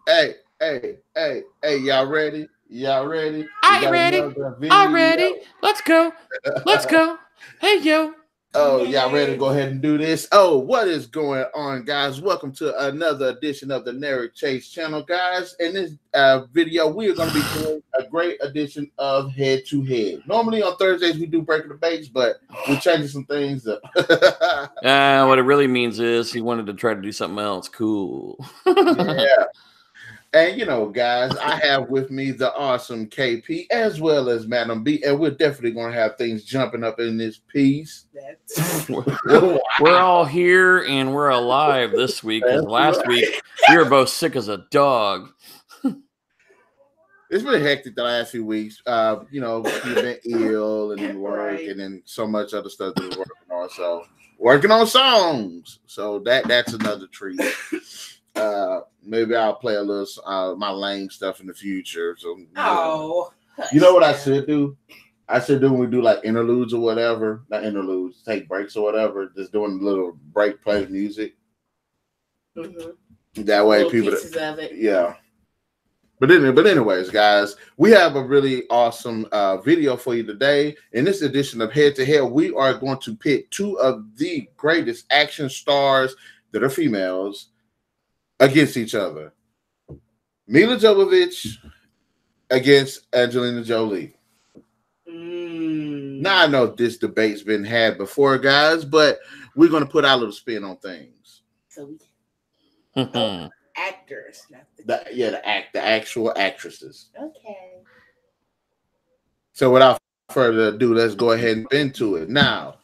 Hey, y'all ready? Y'all ready? We I got ready. another I'm video. ready. Let's go. Let's go. Hey yo. Oh, y'all ready to Yay. go ahead and do this? Oh, what is going on, guys? Welcome to another edition of the Narik Chase channel, guys. In this video, we are going to be doing a great edition of Head to Head. Normally on Thursdays, we do breaking debates, but we're changing some things up. What it really means is he wanted to try to do something else. Cool. Yeah. And guys, I have with me the awesome KP as well as Madam B, and we're definitely gonna have things jumping up in this piece. We're all here and we're alive this week because That's last right. week we were both sick as a dog. It's been hectic the last few weeks. You've been ill and then work Right. and then so much other stuff that we're working on. So working on songs. So that's another treat. Maybe I'll play a little my lame stuff in the future. So Oh. you know what I should do? I should do when we do like interludes or whatever. Not interludes, take breaks or whatever. Just doing a little break, play music. Mm-hmm. That way, Little people. pieces of it. Yeah. But anyways, guys, we have a really awesome video for you today. In this edition of Head to Head, we are going to pit two of the greatest action stars that are females against each other. Milla Jovovich against Angelina Jolie. Now I know this debate's been had before, guys, but we're going to put our little spin on things. So Hmm. actors, not the actual actresses. Okay. So without further ado, let's go ahead and into it now.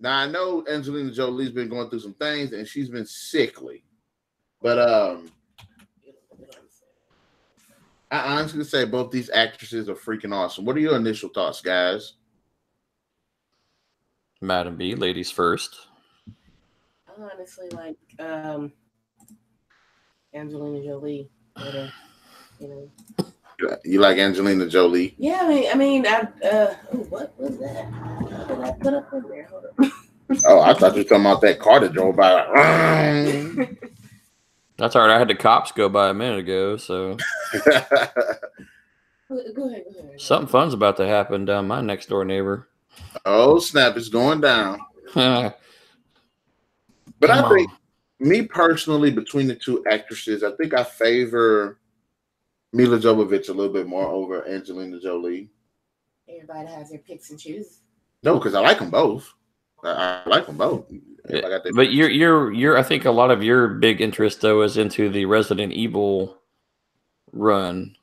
Now I know Angelina Jolie's been going through some things and she's been sickly, but I honestly say both these actresses are freaking awesome. What are your initial thoughts, guys? Madam B, ladies first. I honestly like Angelina Jolie. Better, You like Angelina Jolie? Yeah, I mean, what was that? What did I put up in there? Hold on. Oh, I thought you were talking about that car that drove by. That's all right. I had the cops go by a minute ago, so Go ahead. something fun's about to happen down my next door neighbor. Oh, snap, it's going down. But I think, me personally, between the two actresses, I think I favor Milla Jovovich a little bit more over Angelina Jolie. Everybody has their picks and choose. No, because I like them both. I like them both. But you're I think a lot of your big interest though is into the Resident Evil run.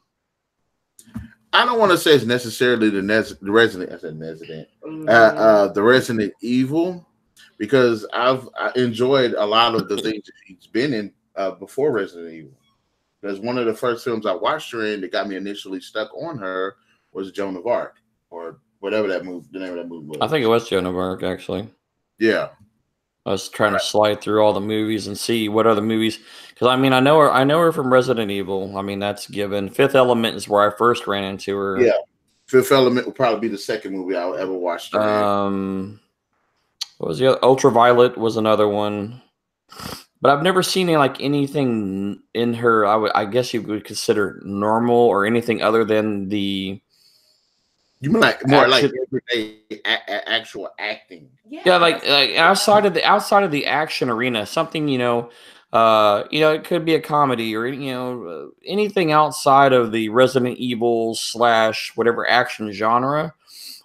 I don't want to say it's necessarily the Resident. I said Resident. The Resident Evil, because I enjoyed a lot of the things that she's been in before Resident Evil. Because one of the first films I watched her in that got me initially stuck on her was Joan of Arc, or whatever the name of that movie was. I think it was Joan of Arc, actually. Yeah. I was trying to slide through all the movies and see what other movies, because I mean I know her from Resident Evil. I mean that's given. Fifth Element is where I first ran into her. Yeah, Fifth Element will probably be the second movie I'll ever watch. What was the other? Ultraviolet was another one, but I've never seen anything in her. I guess you would consider normal or anything other than the. You mean like more like everyday actual acting? Yeah, like outside of the action arena, something it could be a comedy or anything outside of the Resident Evil / whatever action genre.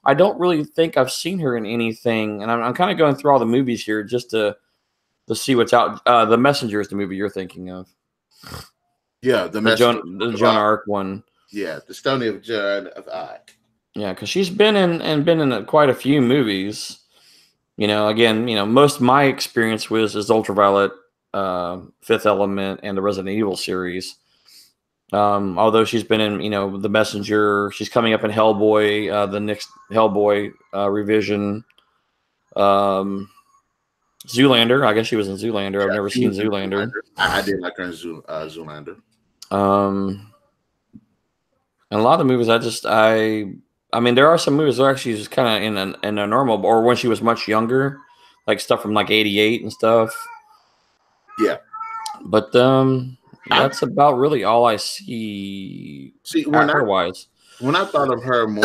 I don't really think I've seen her in anything, and I'm kind of going through all the movies here just to see what's out. The Messenger is the movie you're thinking of. Yeah, the Joan Arc one. Yeah, the Stony of Joan of Arc. Yeah, because she's been in quite a few movies. Again, most of my experience is Ultraviolet, Fifth Element, and the Resident Evil series. Although she's been in, The Messenger, she's coming up in Hellboy, the next Hellboy revision. Zoolander, I guess she was in Zoolander. I've never seen Zoolander. I did like her in Zoolander. And a lot of the movies, I mean, there are some movies where actually she's kind of in a normal, or when she was much younger, like stuff from like '88 and stuff. Yeah, But that's about really all I see. See, Her wise. when I thought of her more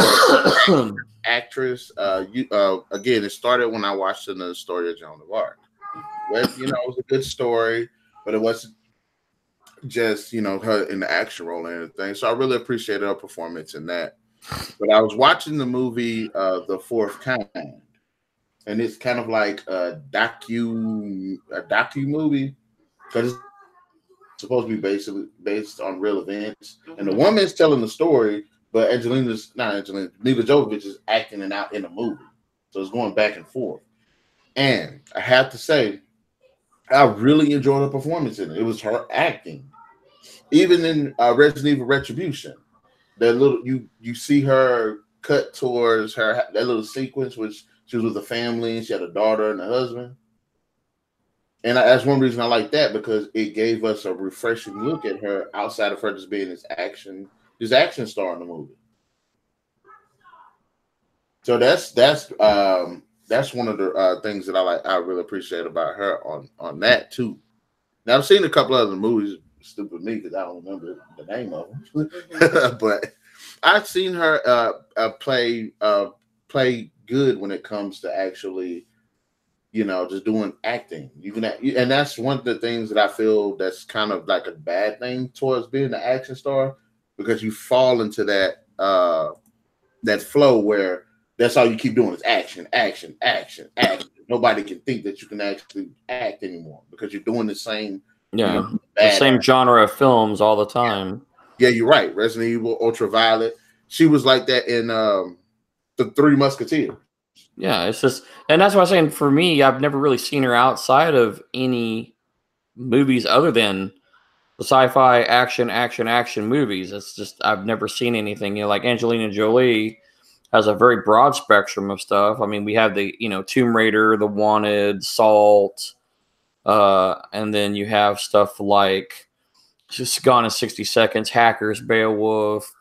actress, again, it started when I watched the story of Joan of Arc. But, it was a good story, but it wasn't just her in the action role and everything. So I really appreciated her performance in that. But I was watching the movie The Fourth Kind, and it's kind of like a docu movie because it's supposed to be basically based on real events, and the woman's telling the story, but Milla Jovovich is acting it out in the movie, so it's going back and forth. And I have to say, I really enjoyed her performance in it. It was her acting. Even in Resident Evil Retribution, that little you see her cut towards that little sequence, which she was with a family and she had a daughter and a husband. And that's one reason I like that, because it gave us a refreshing look at her outside of her just being this action star in the movie. So that's one of the things that I really appreciate about her on that too. Now I've seen a couple other movies. Stupid me, because I don't remember the name of them. But I've seen her play good when it comes to actually, just doing acting. And that's one of the things that I feel that's kind of like a bad thing towards being an action star, because you fall into that flow where that's all you keep doing is action, action, action, action. Nobody can think that you can actually act anymore because you're doing the same. Yeah, the same genre of films all the time. Yeah, you're right. Resident Evil, Ultraviolet. She was like that in the Three Musketeers. Yeah, it's just, and that's why I'm saying, for me, I've never really seen her outside of any movies other than the sci-fi action movies. It's just, I've never seen anything. Like Angelina Jolie has a very broad spectrum of stuff. I mean, we have the Tomb Raider, The Wanted, Salt. And then you have stuff like just Gone in 60 Seconds, Hackers, Beowulf.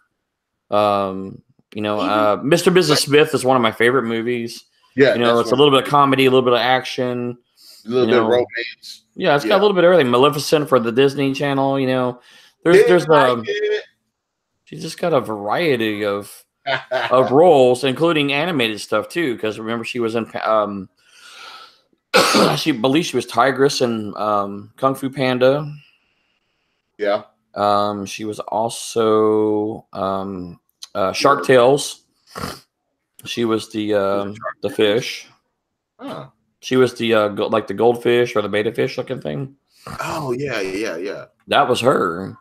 Mr. Mrs. Smith is one of my favorite movies. Yeah, it's a little bit of comedy, a little bit of action, a little bit of romance. Yeah, it's got a little bit of everything. Maleficent for the Disney Channel. There's she's just got a variety of roles, including animated stuff too. Because remember, she was in she believes she was Tigress in Kung Fu Panda. Yeah. She was also Shark Tales. She was the fish. Huh. She was the like the goldfish or the beta fish looking thing. Oh yeah. That was her.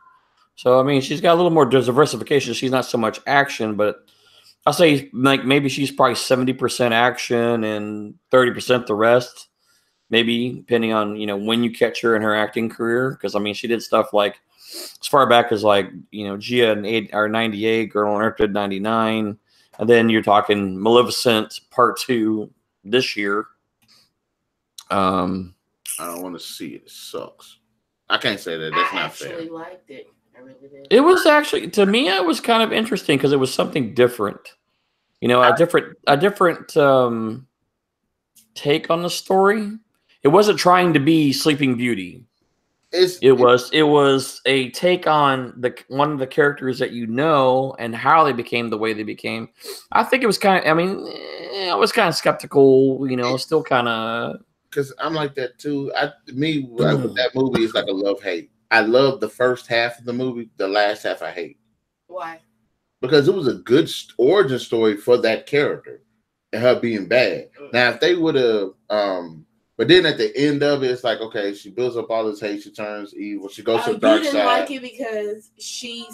So I mean, she's got a little more diversification. She's not so much action, but I'll say like maybe she's probably 70% action and 30% the rest. Maybe depending on when you catch her in her acting career, because I mean she did stuff like as far back as like Gia in 98, Girl on Earth did 99, and then you're talking Maleficent Part 2 this year. I don't want to see it. It sucks. I can't say that. That's not fair. I actually liked it. I really did. It was actually, to me, it was kind of interesting because it was something different. A different take on the story. It wasn't trying to be Sleeping Beauty. It was a take on one of the characters that and how they became the way they became. I think it was kind of. I mean, I was kind of skeptical. Still kind of. Because I'm like that too. With that movie, it's like a love-hate. I love the first half of the movie. The last half I hate. Why? Because it was a good origin story for that character and her being bad. Now, if they would have, but then at the end of it, it's like, okay, she builds up all this hate. She turns evil. She goes to the dark side. You didn't like it because she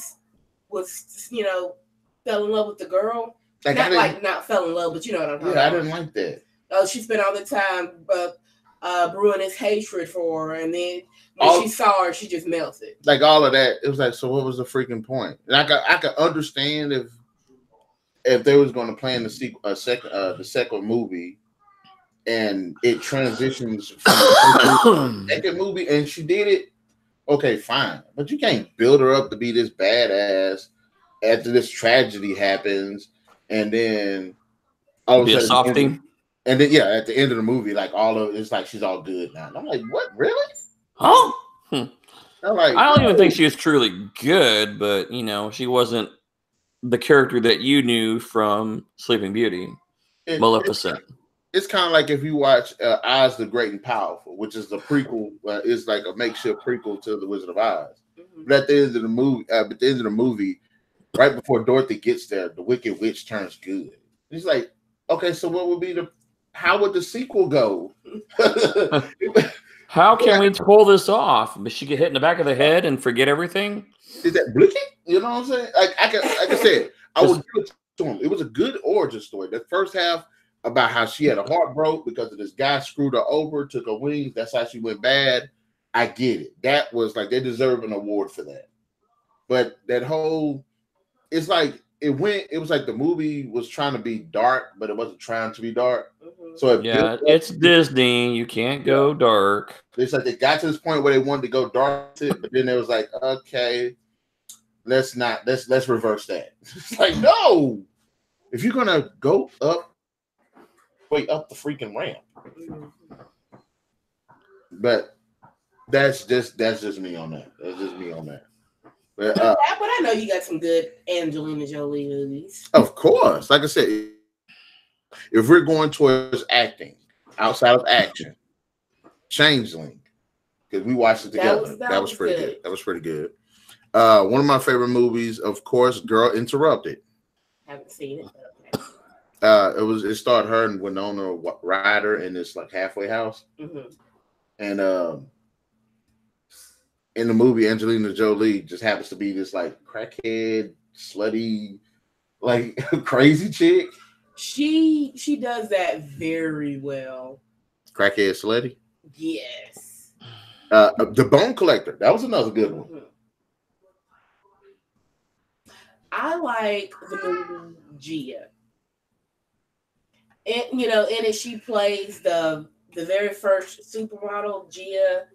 fell in love with the girl. Not fell in love, but you know what I'm talking about. Yeah, I didn't like that. Oh, she spent all the time brewing this hatred for her, and then when she saw her, she just melted. Like all of that, it was like, so what was the freaking point? And I could understand if they was going to plan the second movie, and it transitions from the second movie, and she did it. Okay, fine, but you can't build her up to be this badass after this tragedy happens, and then all of a sudden, softy. And then at the end of the movie, like it's like she's all good now. And I'm like, what, really? Huh? I don't even think she was truly good, but you know, she wasn't the character that you knew from Sleeping Beauty, Maleficent. It's kind of like if you watch Oz the Great and Powerful, which is the prequel. It's like a makeshift prequel to The Wizard of Oz. But at the end of the movie, right before Dorothy gets there, the Wicked Witch turns good. It's like, okay, so what would be how would the sequel go? How can we pull this off? Does she get hit in the back of the head and forget everything? Is that blinking? You know what I'm saying? Like I said, I would give it to him. It was a good origin story. The first half about how she had a heart broke because of this guy screwed her over, took her wings. That's how she went bad. I get it. That was like they deserve an award for that. But that whole, it's like it was like the movie was trying to be dark, but it wasn't trying to be dark. So it's Disney. You can't go dark. It's like they got to this point where they wanted to go dark, but then it was like, okay, let's reverse that. It's like, no, if you're gonna go up the freaking ramp. But that's just me on that. That's just me on that. But I know you got some good Angelina Jolie movies. Of course, like I said, if we're going towards acting outside of action, Changeling, because we watched it together. That was pretty good. That was pretty good. One of my favorite movies, of course, Girl Interrupted. Haven't seen it. It starred her and Winona Ryder in this like halfway house, and in the movie, Angelina Jolie just happens to be this like crackhead, slutty, like crazy chick. She does that very well. Crackhead, slutty. Yes. The Bone Collector. That was another good one. I like the movie Gia. And in it she plays the very first supermodel, Gia.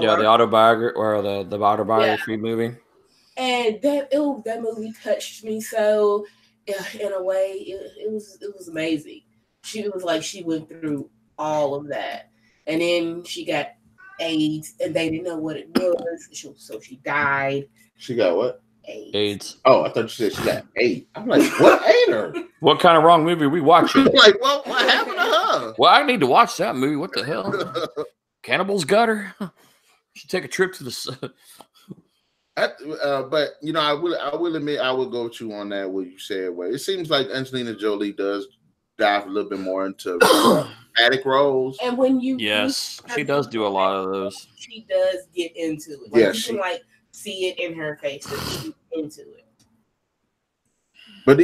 Yeah, the autobiography or the autobiography movie. And that movie touched me so in a way. It was amazing. She was like she went through all of that, and then she got AIDS, and they didn't know what it was, so she died. She got what? AIDS. Oh, I thought you said she got AIDS. I'm like, what ate her? What kind of wrong movie are we watching? Like, what happened to her? Well, I need to watch that movie. What the hell? Cannibals got her? Should take a trip to the. But I will admit I will go with you on that. What you said, where it seems like Angelina Jolie does dive a little bit more into dramatic roles. And when she does do a lot of those. She does get into it. Like, you can like see it in her face that she's into it. But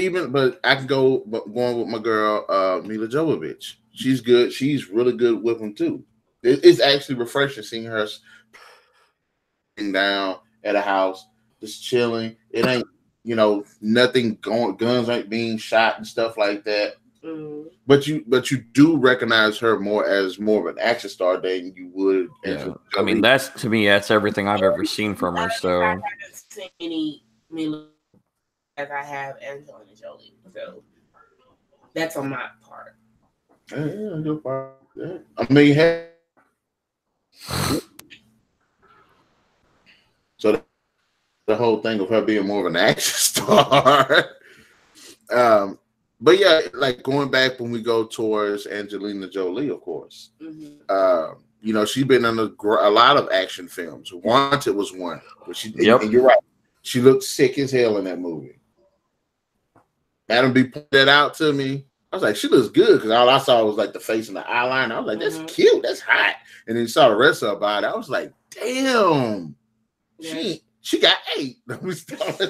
I can going with my girl Milla Jovovich. She's good. She's really good with them too. It's actually refreshing seeing her down at a house, just chilling. It ain't, nothing going. Guns ain't being shot and stuff like that. But you do recognize her more as more of an action star than you would. Yeah. I mean, that's everything I've ever seen from her. So I haven't seen any Milla as I have Angelina Jolie. So that's on my part. Yeah, your part. Yeah. I mean, so the whole thing of her being more of an action star. But yeah, like going back when we go towards Angelina Jolie, of course. She's been in a lot of action films. Wanted was one, but and you're right. She looked sick as hell in that movie. Adam B pointed that out to me. I was like, she looks good because all I saw was like the face and the eyeliner. I was like, that's cute, that's hot. And then you saw the rest of her body. I was like, damn, she got 8. Let me stop.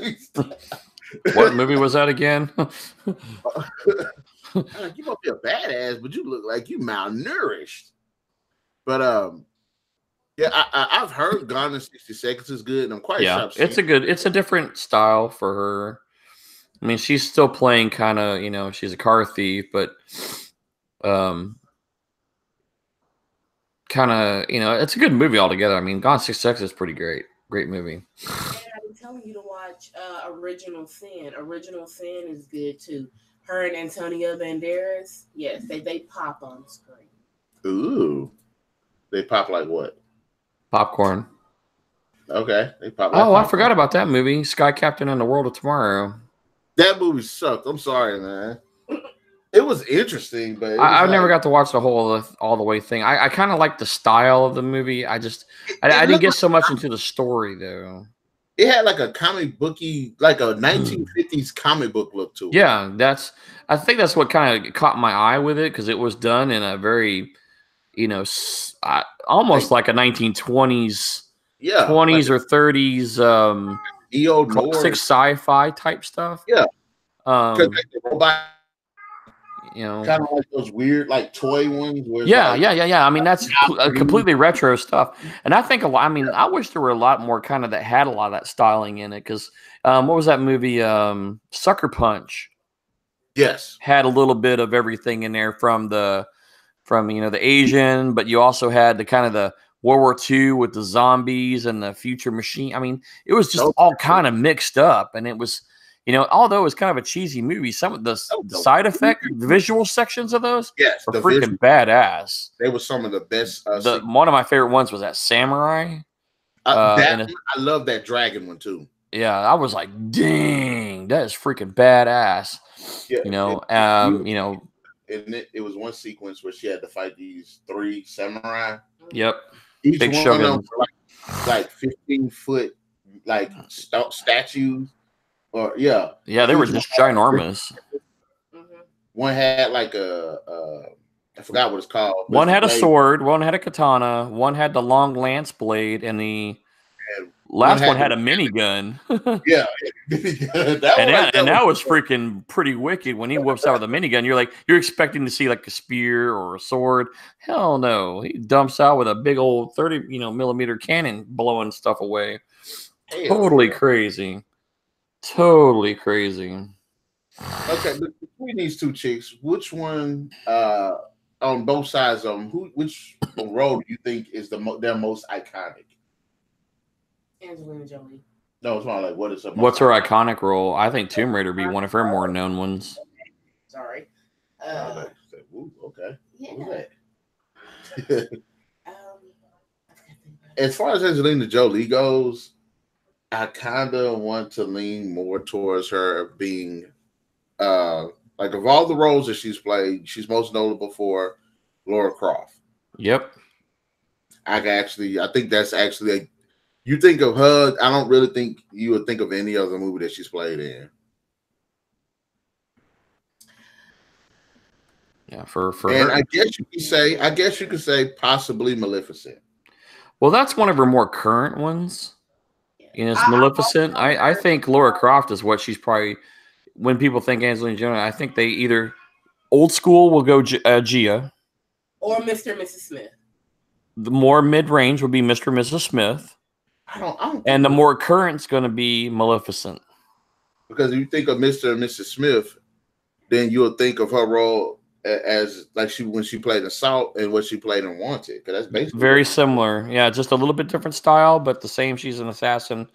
What movie was that again? You must be a badass, but you look like you malnourished. But I've heard Gone in 60 Seconds is good, and I'm quite shocked. It's a different style for her. I mean, she's still playing kind of, she's a car thief, but kind of, it's a good movie altogether. I mean, Gone in 60 Seconds is pretty great. Great movie. I've been telling you to watch Original Sin. Original Sin is good too. Her and Antonio Banderas, yes, they pop on screen. Ooh, they pop like what? Popcorn. Okay, they Oh, I forgot about that movie, Sky Captain and the World of Tomorrow. That movie sucked. I'm sorry, man. It was interesting, but I never got to watch the whole all the way thing. I kind of like the style of the movie. I didn't get so much into the story though. It had like a comic booky, like a 1950s comic book look to it. Yeah, I think that's what kind of caught my eye with it because it was done in a very, almost like a 1920s, 20s or 30s, classic sci-fi type stuff. Yeah, kind of like those weird, like toy ones. Where yeah. I mean, that's completely retro stuff, and I think I wish there were a lot more kind of that had a lot of that styling in it. Because what was that movie? Sucker Punch. Yes, had a little bit of everything in there from the Asian, but you also had the kind of the World War II with the zombies and the future machine. I mean, it was just all kind of mixed up, and it was. Although it was kind of a cheesy movie, some of the side effect, the visual sections of those were freaking badass. They were some of the best. One of my favorite ones was that Samurai. I love that dragon one too. Yeah, I was like, dang, that is freaking badass. Yeah, and it was one sequence where she had to fight these 3 samurai. Yep. Each big one of them like 15-foot like statues. Or they were just ginormous. One had like I forgot what it's called. One had a sword, one had a katana, one had the long lance blade, and the last one had a minigun. Yeah, that was freaking pretty wicked. When he whoops out with a minigun, you're expecting to see like a spear or a sword. Hell no, he dumps out with a big old 30 millimeter cannon blowing stuff away. Totally crazy. Totally crazy. Okay, but between these two chicks, which one on both sides of them, which role do you think is their most iconic? Angelina Jolie. No, it's not like what's her iconic role? I think Tomb Raider would be one of her more known ones. Sorry. Okay. Yeah. As far as Angelina Jolie goes, I kind of want to lean more towards her being, like of all the roles that she's played, she's most notable for Lara Croft. Yep. I think that's actually you think of her. I don't really think you would think of any other movie that she's played in. Yeah, for and her. I guess you could say possibly Maleficent. Well, that's one of her more current ones. It's Maleficent. I think Lara Croft is what she's probably. When people think Angelina Jolie, I think they either old school will go Gia, or Mr. and Mrs. Smith. The more mid range would be Mr. and Mrs. Smith. I don't. And the more current's going to be Maleficent. Because if you think of Mr. and Mrs. Smith, then you'll think of her role as like when she played in Salt and what she played in Wanted, because that's basically very similar. Yeah, just a little bit different style, but the same. She's an assassin.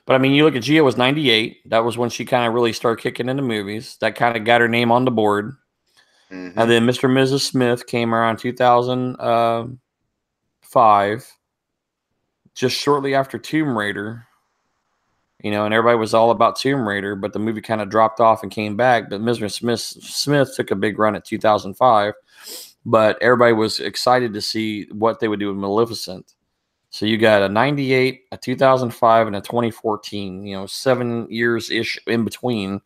But I mean, you look at Gia was 98. That was when she kind of really started kicking into movies. That kind of got her name on the board. Mm-hmm. And then Mr. and Mrs. Smith came around 2005, just shortly after Tomb Raider. And everybody was all about Tomb Raider, but the movie kind of dropped off and came back. But Mr. Smith took a big run at 2005, but everybody was excited to see what they would do with Maleficent. So you got a 98, a 2005, and a 2014, 7 years-ish in between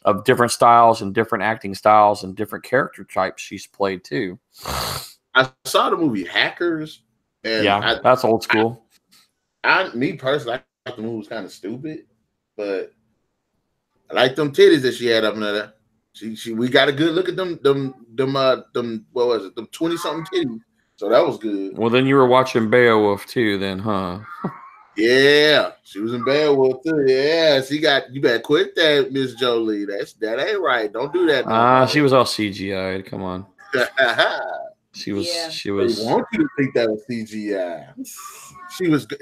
of different styles and different acting styles and different character types she's played too. I saw the movie Hackers. And that's old school. Me personally, I thought the movie was kind of stupid, but I like them titties that she had up in there. We got a good look at them what was it? Them 20-something titties. So that was good. Well, then you were watching Beowulf too, then, huh? Yeah, she was in Beowulf too. Yeah, you better quit that, Miss Jolie. That ain't right. Don't do that. She was all CGI'd. Come on. She was. They want you to think that was CGI.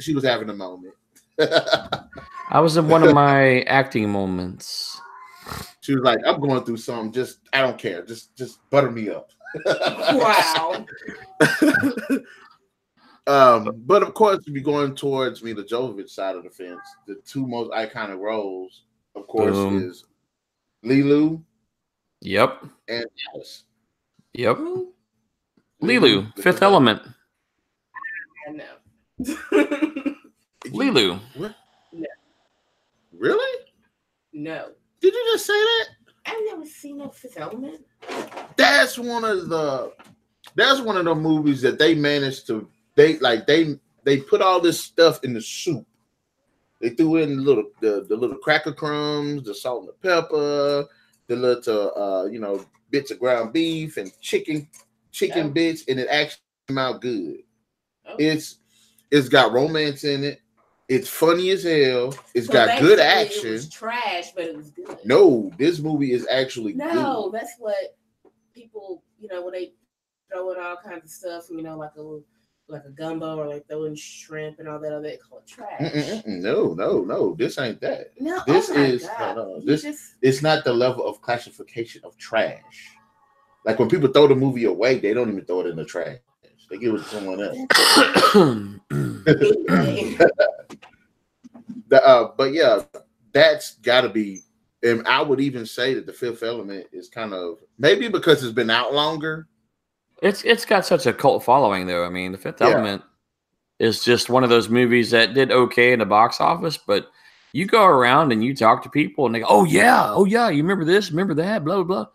She was having a moment. I was in one of my acting moments. She was like, "I'm going through something. I don't care. Just butter me up." Wow. But of course, if you're going towards Milla Jovovich side of the fence, the two most iconic roles, of course, Boom. is Leelo Yep. and Alice. Yep. Who? Leelo, the Fifth Element. I know. Leelo. What? No. Really? No. Did you just say that? I've never seen no Fifth Element. That's one of the movies that they managed to they put all this stuff in the soup. They threw in the little cracker crumbs, the salt and the pepper, the little bits of ground beef and chicken bits, and it actually came out good. Oh. It's got romance in it. It's funny as hell. It's So got good basically, action. It was trash, but it was good. No, this movie is actually good. No, that's what people, when they throw in all kinds of stuff, like a gumbo or like throwing shrimp and all that other, they call it trash. No, this ain't that. No, This oh my is God. It's not the level of classification of trash. Like when people throw the movie away, they don't even throw it in the trash. They give it to someone else. But yeah, that's got to be. And I would even say that the Fifth Element is kind of, maybe because it's been out longer. It's got such a cult following, though. I mean, the Fifth Element is just one of those movies that did okay in the box office, but you go around and you talk to people, and they go, "Oh yeah, you remember this, remember that, blah blah blah,"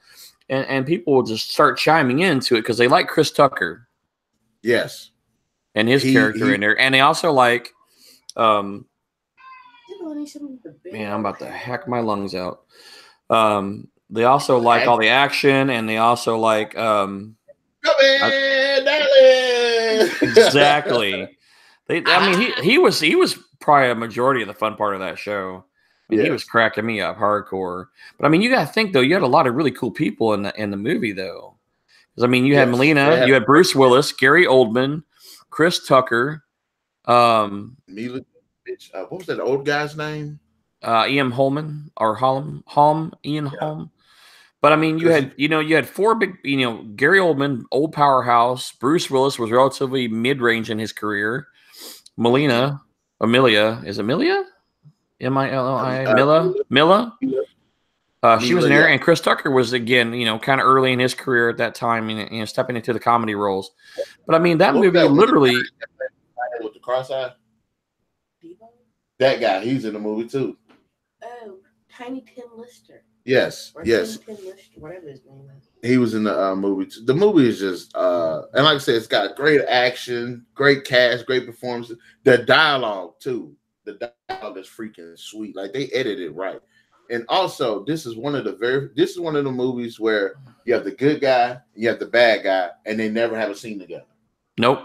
and people will just start chiming into it because they like Chris Tucker, yes, and his character in there, and they also like, man, I'm about to hack my lungs out. They also like all the action, and they also like, exactly. He was probably a majority of the fun part of that show. He was cracking me up hardcore. But I mean, you got to think though, you had a lot of really cool people in the movie though. Because I mean, you had Melina, you had Bruce Willis, Gary Oldman, Chris Tucker, Milla Jovovich. What was that old guy's name? Ian Holm. But I mean, you had four big, Gary Oldman, old powerhouse. Bruce Willis was relatively mid-range in his career. Amelia, is it Amelia? M-I-L-L-I, Milla. She was in there, and Chris Tucker was again, kind of early in his career at that time, stepping into the comedy roles. But I mean, that movie literally with the cross eye. That guy, he's in the movie too. Oh, Tiny Tim Lister. Yes. Tim Lister, whatever his name is. He was in the movie too. The movie is just, and like I said, it's got great action, great cast, great performances. The dialogue too. The dialogue is freaking sweet. Like they edited it right. And also, this is one of the movies where you have the good guy, you have the bad guy, and they never have a scene together. Nope.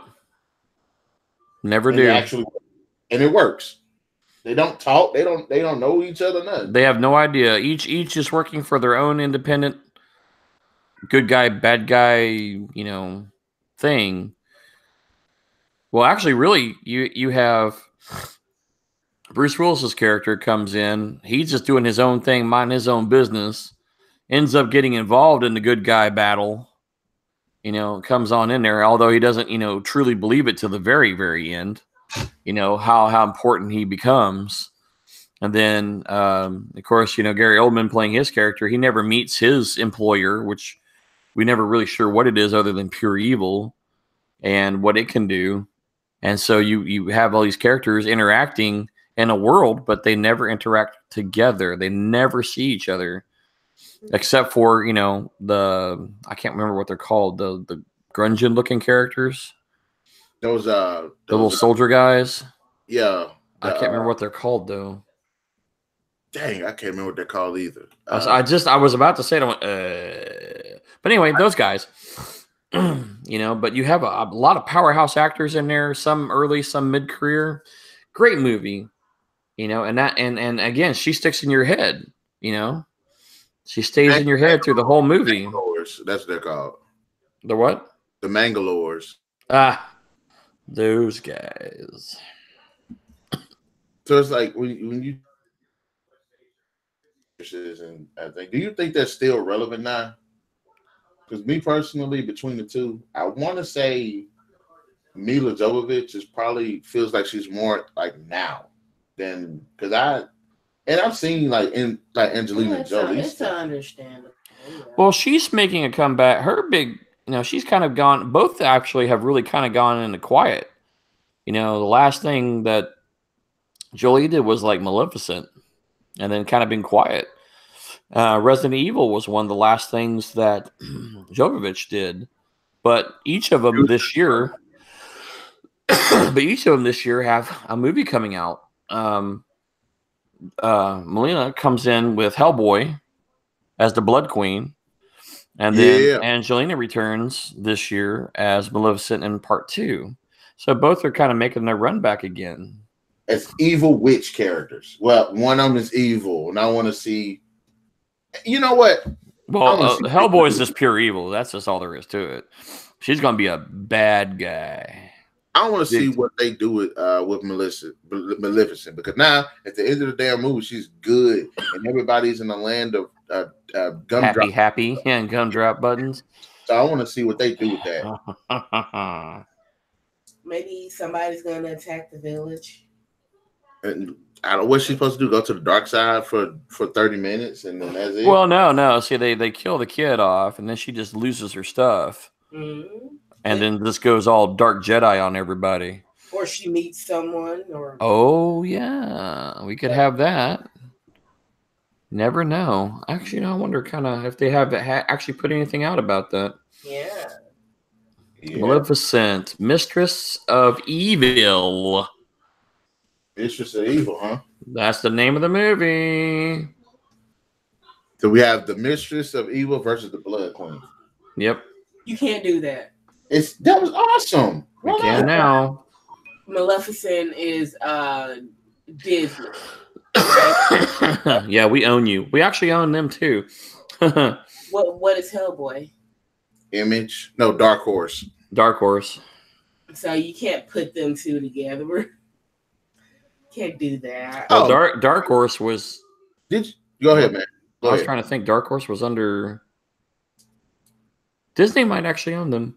Never do. And it works. They don't talk. They don't know each other. Nothing. They have no idea. Each is working for their own independent good guy, bad guy, thing. Well, actually, really, you have Bruce Willis's character comes in. He's just doing his own thing, minding his own business. Ends up getting involved in the good guy battle. Comes on in there, although he doesn't, truly believe it till the very, very end. How important he becomes. And then, of course, Gary Oldman playing his character, he never meets his employer, which we never really sure what it is other than pure evil and what it can do. And so you have all these characters interacting in a world, but they never interact together. They never see each other, except for, I can't remember what they're called, the grungeon looking characters. Those the little soldier guys. Yeah. I can't remember what they're called though. Dang, I can't remember what they're called either. I was about to say it. But anyway, those guys. But you have a lot of powerhouse actors in there, some early, some mid-career. Great movie. And again, she sticks in your head, She stays in your head through the whole movie. That's what they're called. The what? The Mangalores. Those guys. So it's like when you and I think, do you think that's still relevant now? Because me personally, between the two, I want to say Milla Jovovich is probably feels like she's more like now than because I've seen like in like Angelina Jolie. It's understandable. Yeah. Well, she's making a comeback. Her big, she's kind of gone. Both actually have really kind of gone into quiet. The last thing that Jolie did was like Maleficent, and then kind of been quiet. Resident Evil was one of the last things that Jovovich did, but each of them this year, have a movie coming out. Melina comes in with Hellboy as the Blood Queen, and then Angelina returns this year as Maleficent in Part 2. So both are kind of making their run back again. As evil witch characters. Well, one of them is evil, and I want to see. You know what? Well, Hellboy is just pure evil. That's just all there is to it. She's gonna be a bad guy. I want to see what they do with Maleficent, because now at the end of the damn movie, she's good, and everybody's in the land of gumdrop. Happy, and gumdrop buttons. So I want to see what they do with that. Maybe somebody's gonna attack the village. And I don't know what she's supposed to do. Go to the dark side for 30 minutes, and then that's it. Well, no. See, they kill the kid off, and then she just loses her stuff. Mm-hmm. And then this goes all Dark Jedi on everybody. Or she meets someone. Oh, yeah. We could have that. Never know. Actually, I wonder kind of if they have actually put anything out about that. Yeah. Maleficent, Mistress of Evil. Mistress of Evil, huh? That's the name of the movie. So we have the Mistress of Evil versus the Blood Queen. Yep. You can't do that. That was awesome. We can now. Maleficent is Disney. Yeah, we own you. We actually own them too. What is Hellboy? Image? No, Dark Horse. Dark Horse. So you can't put them two together. Can't do that. Well, Dark Horse was. Did you go ahead, man? I was trying to think. Dark Horse was under. Disney might actually own them.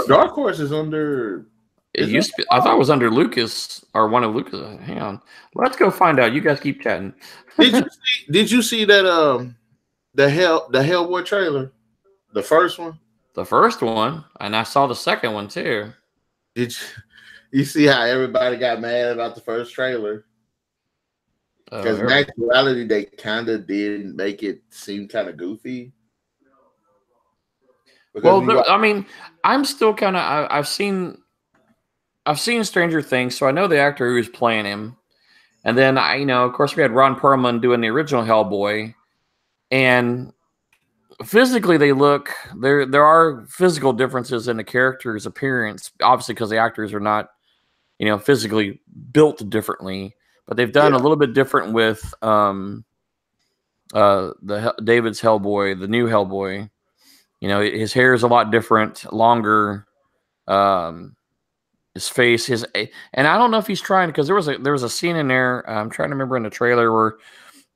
Dark Horse is under. It used to be, I thought it was under Lucas or one of Lucas. Hang on, let's go find out. You guys keep chatting. Did you see that the Hellboy trailer, the first one? The first one, and I saw the second one too. Did you see how everybody got mad about the first trailer? Because in actuality, they kind of did make it seem kind of goofy. Well, I mean, I'm still kind of. I've seen Stranger Things, so I know the actor who's playing him. And then of course, we had Ron Perlman doing the original Hellboy, and physically they look. There are physical differences in the character's appearance, obviously because the actors are not, physically built differently. But they've done a little bit different with David's Hellboy, the new Hellboy. His hair is a lot different, longer. His face, and I don't know if he's trying, because there was a scene in there. I'm trying to remember in the trailer where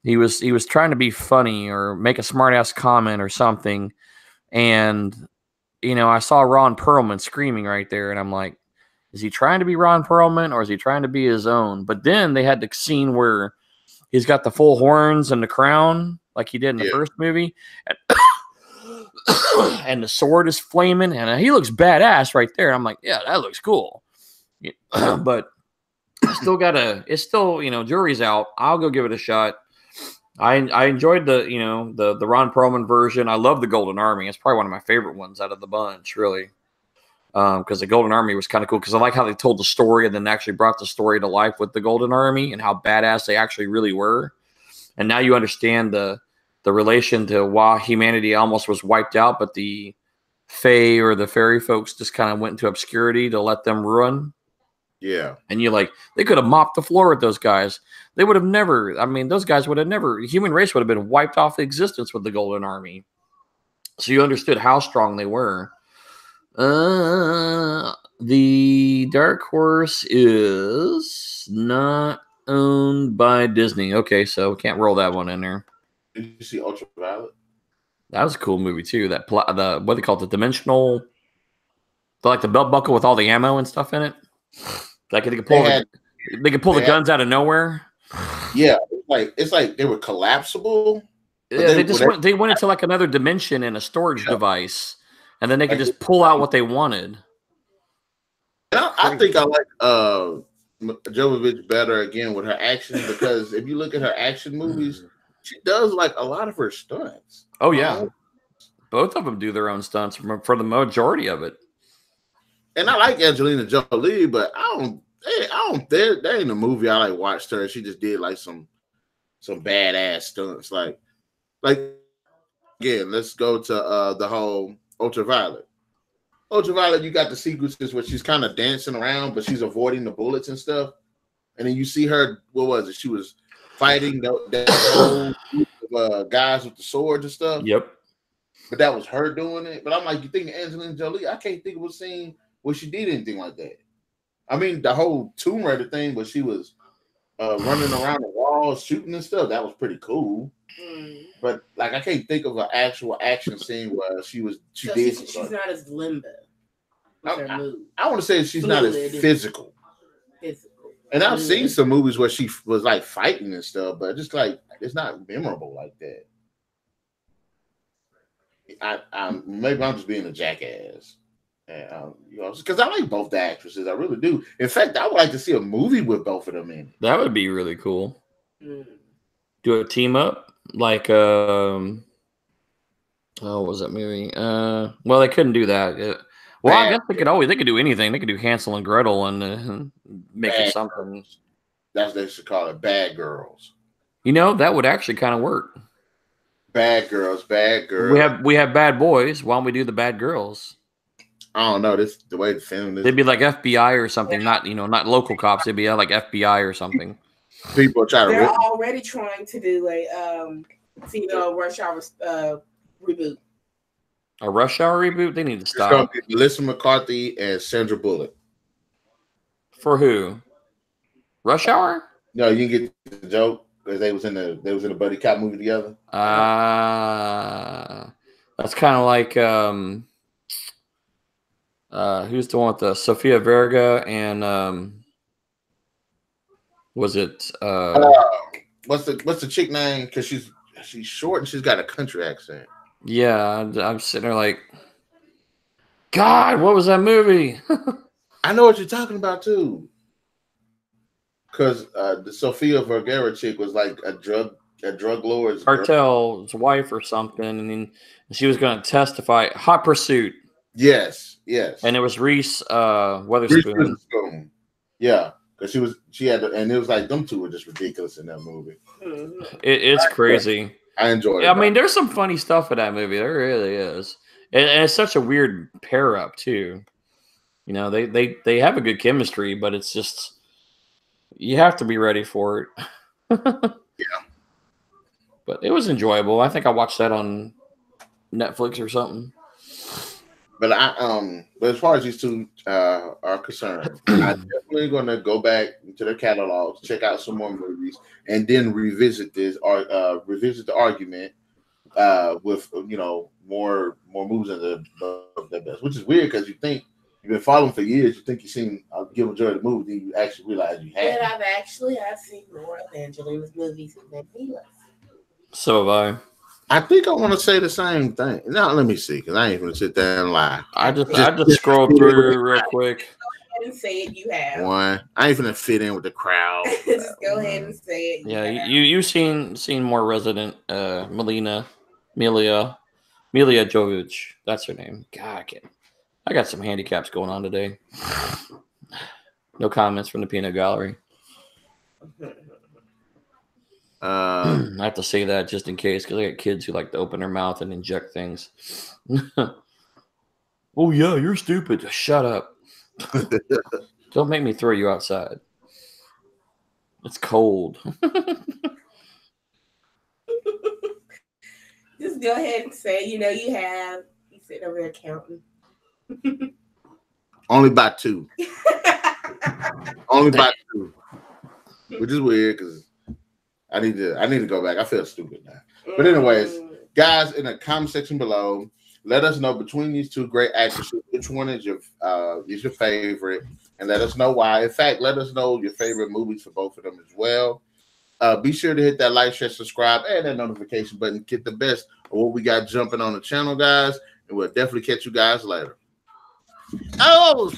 he was trying to be funny or make a smart ass comment or something, and I saw Ron Perlman screaming right there, and I'm like, is he trying to be Ron Perlman or is he trying to be his own? But then they had the scene where he's got the full horns and the crown like he did in the first movie. And the sword is flaming, and he looks badass right there. I'm like, yeah, that looks cool. But it's still, jury's out. I'll go give it a shot. I enjoyed the Ron Perlman version. I love the Golden Army. It's probably one of my favorite ones out of the bunch, really. Because the Golden Army was kind of cool, because I like how they told the story and then actually brought the story to life with the Golden Army and how badass they actually really were. And now you understand the relation to why humanity almost was wiped out, but the Fae or the fairy folks just kind of went into obscurity to let them ruin. Yeah. And they could have mopped the floor with those guys. They would have never, those guys would have never, the human race would have been wiped off existence with the Golden Army. So you understood how strong they were. The Dark Horse is not owned by Disney. Okay, so can't roll that one in there. Did you see Ultraviolet? That was a cool movie too. What they call it, the dimensional. like the belt buckle with all the ammo and stuff in it. Like they could pull the guns out of nowhere. Yeah, it's like they were collapsible. Yeah, they went into like another dimension in a storage device, and then they could just pull out what they wanted. And I think I like Jovovich better again with her action, because if you look at her action movies, she does like a lot of her stunts. Oh yeah, both of them do their own stunts for the majority of it. And I like Angelina Jolie, but there ain't a movie I like watched her. She just did like some badass stunts. Like again, let's go to the whole Ultraviolet. Ultraviolet, you got the sequences where she's kind of dancing around, but she's avoiding the bullets and stuff. And then you see her, what was it? She was fighting that whole group of guys with the swords and stuff. Yep. But that was her doing it. But I'm like, you think Angelina Jolie? I can't think of a scene where she did anything like that. I mean, the whole Tomb Raider thing, where she was running around the walls, shooting and stuff, that was pretty cool. But like, I can't think of an actual action scene where she did. She's not as limber. I want to say she's not as physical. And I've seen some movies where she was like fighting and stuff, but just like it's not memorable like that. Maybe I'm just being a jackass, and because I like both the actresses, I really do. In fact, I would like to see a movie with both of them in it. That would be really cool. Do a team up like what was that movie? Well, they couldn't do that. Well, I guess they could do anything. They could do Hansel and Gretel and make it something. That's what they should call it, Bad Girls. You know, that would actually kind of work. Bad girls, bad girls. We have bad boys. Why don't we do the bad girls? I don't know. This the way the film is. They'd be like FBI or something, not local cops. They'd be like FBI or something. People They're already trying to do a Rush Hour reboot. A Rush Hour reboot? They need to stop. Melissa McCarthy and Sandra Bullock. For who? Rush Hour? No, you can get the joke because they was in a buddy cop movie together. That's kind of like who's the one with the Sofia Vergara and was it what's the chick name? Because she's short and she's got a country accent. Yeah, I'm sitting there like, God, what was that movie? I know what you're talking about too. Because the Sofia Vergara chick was like a drug lord's cartel's wife or something, and then she was going to testify. Hot Pursuit. Yes. And it was Reese Witherspoon. Yeah, because she had, and it was like them two were just ridiculous in that movie. It's crazy. I enjoyed it. I mean, there's some funny stuff in that movie. There really is, and it's such a weird pair up too. You know, they have a good chemistry, but it's just you have to be ready for it. Yeah, but it was enjoyable. I think I watched that on Netflix or something. But but as far as these two are concerned, I'm definitely going to go back to their catalogs, check out some more movies, and then revisit this or revisit the argument with more movies than the best. Which is weird because you think you've been following for years, you think you've seen a good majority of the movie, then you actually realize you have. But I've seen more of Angelina's movies than Milla's. So have I. I think I want to say the same thing. Now let me see, because I ain't going to sit there and lie. I just scrolled through real quick. Go ahead and say it. You have one. I ain't going to fit in with the crowd. Just go ahead and say it. Yeah, you've seen more Resident Milla Jovovich. That's her name. God, I got some handicaps going on today. No comments from the peanut gallery. I have to say that just in case, because I got kids who like to open their mouth and inject things. Oh yeah, you're stupid. Shut up. Don't make me throw you outside. It's cold. Just go ahead and say, you sit over there counting. Only by two. Only by two. Which is weird because I need to go back. I feel stupid now. But anyways, guys, in the comment section below, Let us know between these two great actresses which one is your favorite, and let us know why. In fact, let us know your favorite movies for both of them as well. Be sure to hit that like, share, subscribe, and that notification button. Get the best of what we got jumping on the channel, guys. And we'll definitely catch you guys later. Oh,